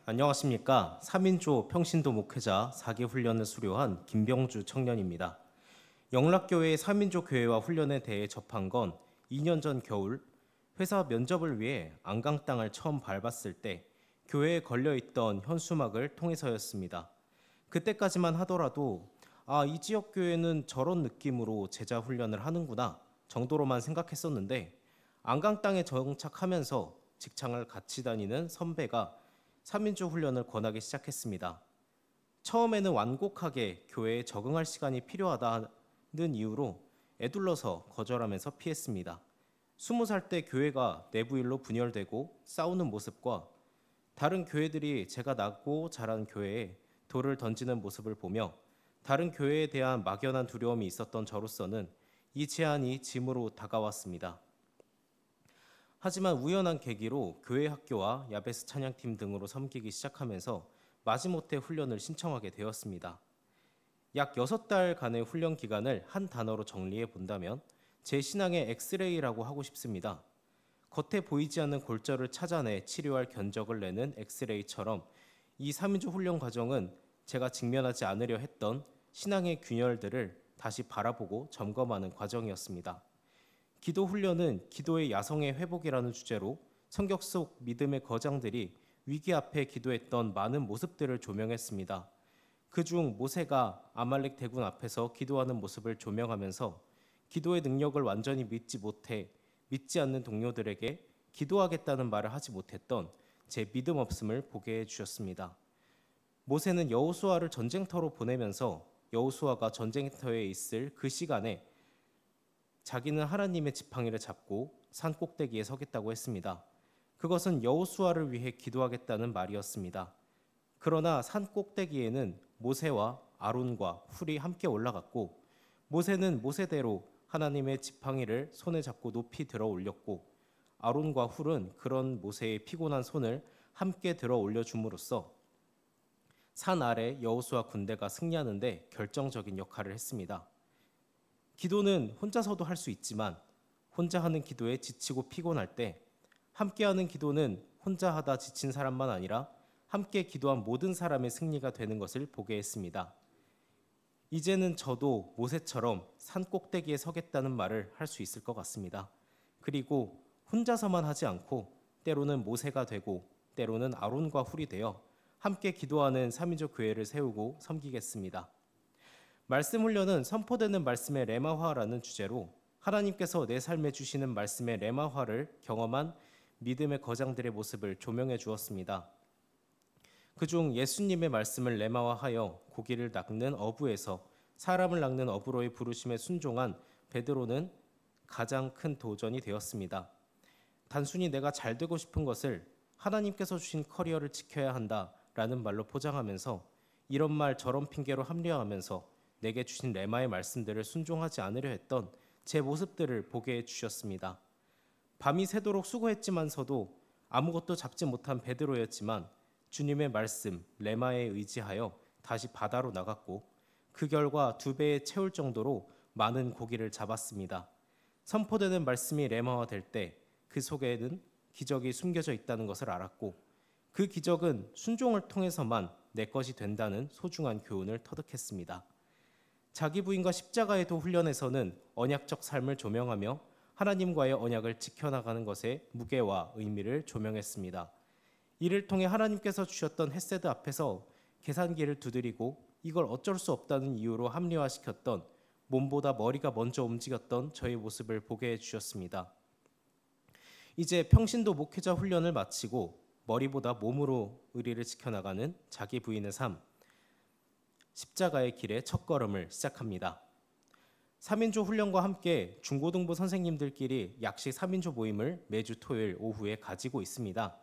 안녕하십니까. 3인조 평신도 목회자 4기 훈련을 수료한 김병주 청년입니다. 영락교회의 3인조 교회와 훈련에 대해 접한 건 2년 전 겨울 회사 면접을 위해 안강 땅을 처음 밟았을 때 교회에 걸려있던 현수막을 통해서였습니다. 그때까지만 하더라도 이 지역 교회는 저런 느낌으로 제자 훈련을 하는구나 정도로만 생각했었는데 안강 땅에 정착하면서 직장을 같이 다니는 선배가 3인조 훈련을 권하기 시작했습니다. 처음에는 완곡하게 교회에 적응할 시간이 필요하다는 이유로 애둘러서 거절하면서 피했습니다. 20살 때 교회가 내부 일로 분열되고 싸우는 모습과 다른 교회들이 제가 나고 자란 교회에 돌을 던지는 모습을 보며 다른 교회에 대한 막연한 두려움이 있었던 저로서는 이 제안이 짐으로 다가왔습니다. 하지만 우연한 계기로 교회 학교와 야베스 찬양팀 등으로 섬기기 시작하면서 마지못해 훈련을 신청하게 되었습니다. 약 6달간의 훈련 기간을 한 단어로 정리해 본다면 제 신앙의 엑스레이라고 하고 싶습니다. 겉에 보이지 않는 골절을 찾아내 치료할 견적을 내는 엑스레이처럼 이 3인조 훈련 과정은 제가 직면하지 않으려 했던 신앙의 균열들을 다시 바라보고 점검하는 과정이었습니다. 기도 훈련은 기도의 야성의 회복이라는 주제로 성경 속 믿음의 거장들이 위기 앞에 기도했던 많은 모습들을 조명했습니다. 그중 모세가 아말렉 대군 앞에서 기도하는 모습을 조명하면서 기도의 능력을 완전히 믿지 않는 동료들에게 기도하겠다는 말을 하지 못했던 제 믿음 없음을 보게 해주셨습니다. 모세는 여호수아를 전쟁터로 보내면서 여호수아가 전쟁터에 있을 그 시간에 자기는 하나님의 지팡이를 잡고 산 꼭대기에 서겠다고 했습니다. 그것은 여호수아를 위해 기도하겠다는 말이었습니다. 그러나 산 꼭대기에는 모세와 아론과 훌이 함께 올라갔고 모세는 모세대로 하나님의 지팡이를 손에 잡고 높이 들어 올렸고 아론과 훌은 그런 모세의 피곤한 손을 함께 들어 올려줌으로써 산 아래 여호수아 군대가 승리하는 데 결정적인 역할을 했습니다. 기도는 혼자서도 할 수 있지만 혼자 하는 기도에 지치고 피곤할 때 함께하는 기도는 혼자 하다 지친 사람만 아니라 함께 기도한 모든 사람의 승리가 되는 것을 보게 했습니다. 이제는 저도 모세처럼 산 꼭대기에 서겠다는 말을 할 수 있을 것 같습니다. 그리고 혼자서만 하지 않고 때로는 모세가 되고 때로는 아론과 훌이 되어 함께 기도하는 3인조 교회를 세우고 섬기겠습니다. 말씀 훈련은 선포되는 말씀의 레마화라는 주제로 하나님께서 내 삶에 주시는 말씀의 레마화를 경험한 믿음의 거장들의 모습을 조명해 주었습니다. 그중 예수님의 말씀을 레마화하여 고기를 낚는 어부에서 사람을 낚는 어부로의 부르심에 순종한 베드로는 가장 큰 도전이 되었습니다. 단순히 내가 잘 되고 싶은 것을 하나님께서 주신 커리어를 지켜야 한다라는 말로 포장하면서 이런 말 저런 핑계로 합리화하면서 내게 주신 레마의 말씀들을 순종하지 않으려 했던 제 모습들을 보게 해주셨습니다. 밤이 새도록 수고했지만서도 아무것도 잡지 못한 베드로였지만 주님의 말씀 레마에 의지하여 다시 바다로 나갔고 그 결과 2배에 채울 정도로 많은 고기를 잡았습니다. 선포되는 말씀이 레마화될 때 그 속에는 기적이 숨겨져 있다는 것을 알았고 그 기적은 순종을 통해서만 내 것이 된다는 소중한 교훈을 터득했습니다. 자기 부인과 십자가의 도 훈련에서는 언약적 삶을 조명하며 하나님과의 언약을 지켜나가는 것의 무게와 의미를 조명했습니다. 이를 통해 하나님께서 주셨던 헷세드 앞에서 계산기를 두드리고 이걸 어쩔 수 없다는 이유로 합리화시켰던 몸보다 머리가 먼저 움직였던 저의 모습을 보게 해주셨습니다. 이제 평신도 목회자 훈련을 마치고 머리보다 몸으로 의리를 지켜나가는 자기 부인의 삶, 십자가의 길의 첫걸음을 시작합니다. 3인조 훈련과 함께 중고등부 선생님들끼리 약식 3인조 모임을 매주 토요일 오후에 가지고 있습니다.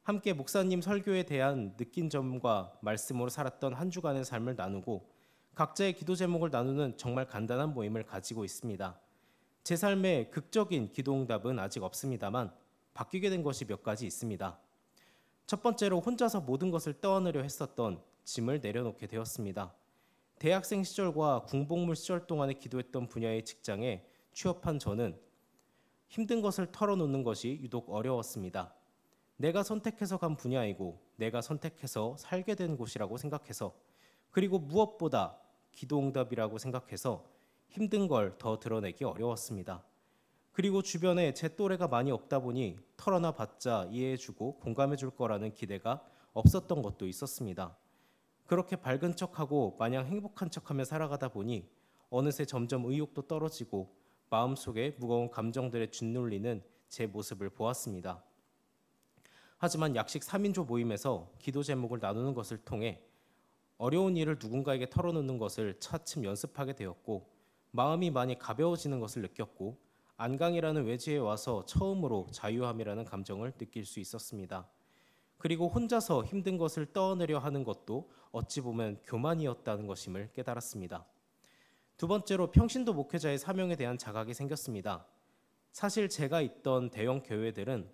함께 목사님 설교에 대한 느낀 점과 말씀으로 살았던 한 주간의 삶을 나누고 각자의 기도 제목을 나누는 정말 간단한 모임을 가지고 있습니다. 제 삶에 극적인 기도응답은 아직 없습니다만 바뀌게 된 것이 몇 가지 있습니다. 첫 번째로 혼자서 모든 것을 떠안으려 했었던 짐을 내려놓게 되었습니다. 대학생 시절과 군복무 시절 동안에 기도했던 분야의 직장에 취업한 저는 힘든 것을 털어놓는 것이 유독 어려웠습니다. 내가 선택해서 간 분야이고 내가 선택해서 살게 된 곳이라고 생각해서, 그리고 무엇보다 기도응답이라고 생각해서 힘든 걸 더 드러내기 어려웠습니다. 그리고 주변에 제 또래가 많이 없다 보니 털어놔 봤자 이해해주고 공감해줄 거라는 기대가 없었던 것도 있었습니다. 그렇게 밝은 척하고 마냥 행복한 척하며 살아가다 보니 어느새 점점 의욕도 떨어지고 마음속에 무거운 감정들에 짓눌리는 제 모습을 보았습니다. 하지만 약식 3인조 모임에서 기도 제목을 나누는 것을 통해 어려운 일을 누군가에게 털어놓는 것을 차츰 연습하게 되었고, 마음이 많이 가벼워지는 것을 느꼈고, 안강이라는 외지에 와서 처음으로 자유함이라는 감정을 느낄 수 있었습니다. 그리고 혼자서 힘든 것을 떠내려 하는 것도 어찌 보면 교만이었다는 것임을 깨달았습니다. 두 번째로 평신도 목회자의 사명에 대한 자각이 생겼습니다. 사실 제가 있던 대형 교회들은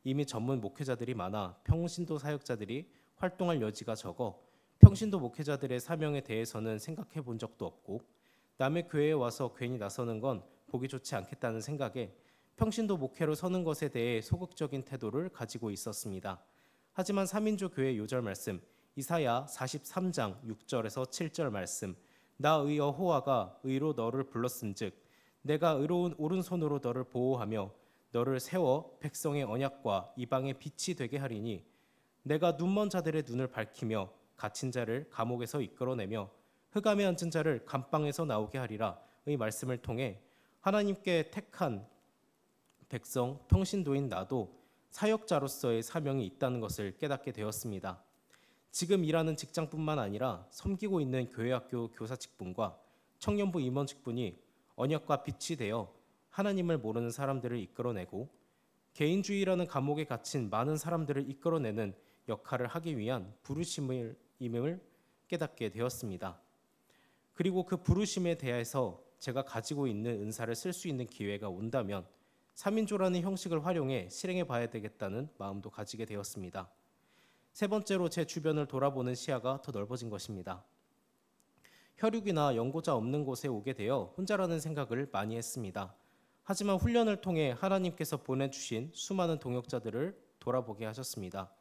이미 전문 목회자들이 많아 평신도 사역자들이 활동할 여지가 적어 평신도 목회자들의 사명에 대해서는 생각해 본 적도 없고, 남의 교회에 와서 괜히 나서는 건 보기 좋지 않겠다는 생각에 평신도 목회로 서는 것에 대해 소극적인 태도를 가지고 있었습니다. 하지만 3인조 교회 요절 말씀 이사야 43장 6절에서 7절 말씀, 나 의 여호와가 의로 너를 불렀은즉 내가 의로운 오른손으로 너를 보호하며 너를 세워 백성의 언약과 이방의 빛이 되게 하리니 내가 눈먼 자들의 눈을 밝히며 갇힌 자를 감옥에서 이끌어내며 흑암에 앉은 자를 감방에서 나오게 하리라 의 말씀을 통해 하나님께 택한 백성 평신도인 나도 사역자로서의 사명이 있다는 것을 깨닫게 되었습니다. 지금 일하는 직장뿐만 아니라 섬기고 있는 교회학교 교사 직분과 청년부 임원 직분이 언약과 빛이 되어 하나님을 모르는 사람들을 이끌어내고 개인주의라는 감옥에 갇힌 많은 사람들을 이끌어내는 역할을 하기 위한 부르심임을 깨닫게 되었습니다. 그리고 그 부르심에 대해서 제가 가지고 있는 은사를 쓸 수 있는 기회가 온다면 3인조라는 형식을 활용해 실행해 봐야 되겠다는 마음도 가지게 되었습니다. 세 번째로 제 주변을 돌아보는 시야가 더 넓어진 것입니다. 혈육이나 연고자 없는 곳에 오게 되어 혼자라는 생각을 많이 했습니다. 하지만 훈련을 통해 하나님께서 보내주신 수많은 동역자들을 돌아보게 하셨습니다.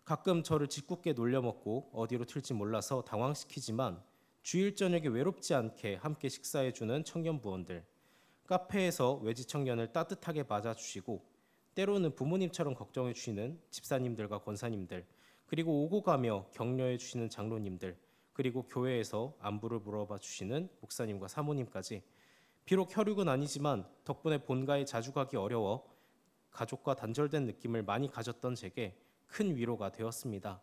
가끔 저를 짓궂게 놀려먹고 어디로 튈지 몰라서 당황시키지만 주일 저녁에 외롭지 않게 함께 식사해주는 청년부원들, 카페에서 외지 청년을 따뜻하게 맞아주시고 때로는 부모님처럼 걱정해주시는 집사님들과 권사님들, 그리고 오고 가며 격려해주시는 장로님들, 그리고 교회에서 안부를 물어봐 주시는 목사님과 사모님까지, 비록 혈육은 아니지만 덕분에 본가에 자주 가기 어려워 가족과 단절된 느낌을 많이 가졌던 제게 큰 위로가 되었습니다.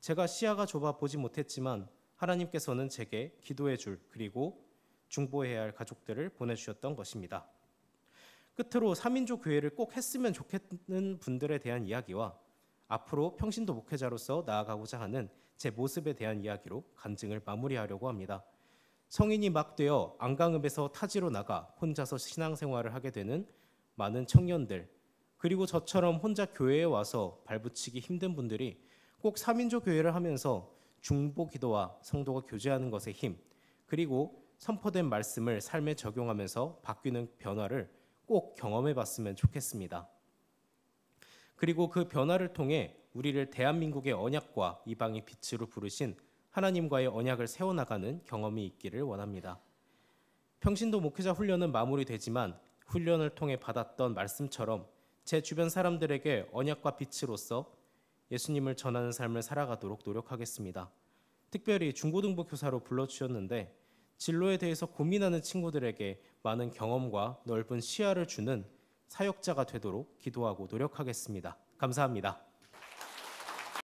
제가 시야가 좁아 보지 못했지만 하나님께서는 제게 기도해 줄, 그리고 중보해야 할 가족들을 보내주셨던 것입니다. 끝으로 3인조 교회를 꼭 했으면 좋겠는 분들에 대한 이야기와 앞으로 평신도 목회자로서 나아가고자 하는 제 모습에 대한 이야기로 간증을 마무리하려고 합니다. 성인이 막 되어 안강읍에서 타지로 나가 혼자서 신앙생활을 하게 되는 많은 청년들, 그리고 저처럼 혼자 교회에 와서 발붙이기 힘든 분들이 꼭 3인조 교회를 하면서 중보 기도와 성도가 교제하는 것의 힘, 그리고 선포된 말씀을 삶에 적용하면서 바뀌는 변화를 꼭 경험해 봤으면 좋겠습니다. 그리고 그 변화를 통해 우리를 대한민국의 언약과 이방의 빛으로 부르신 하나님과의 언약을 세워나가는 경험이 있기를 원합니다. 평신도 목회자 훈련은 마무리되지만 훈련을 통해 받았던 말씀처럼 제 주변 사람들에게 언약과 빛으로서 예수님을 전하는 삶을 살아가도록 노력하겠습니다. 특별히 중고등부 교사로 불러주셨는데 진로에 대해서 고민하는 친구들에게 많은 경험과 넓은 시야를 주는 사역자가 되도록 기도하고 노력하겠습니다. 감사합니다.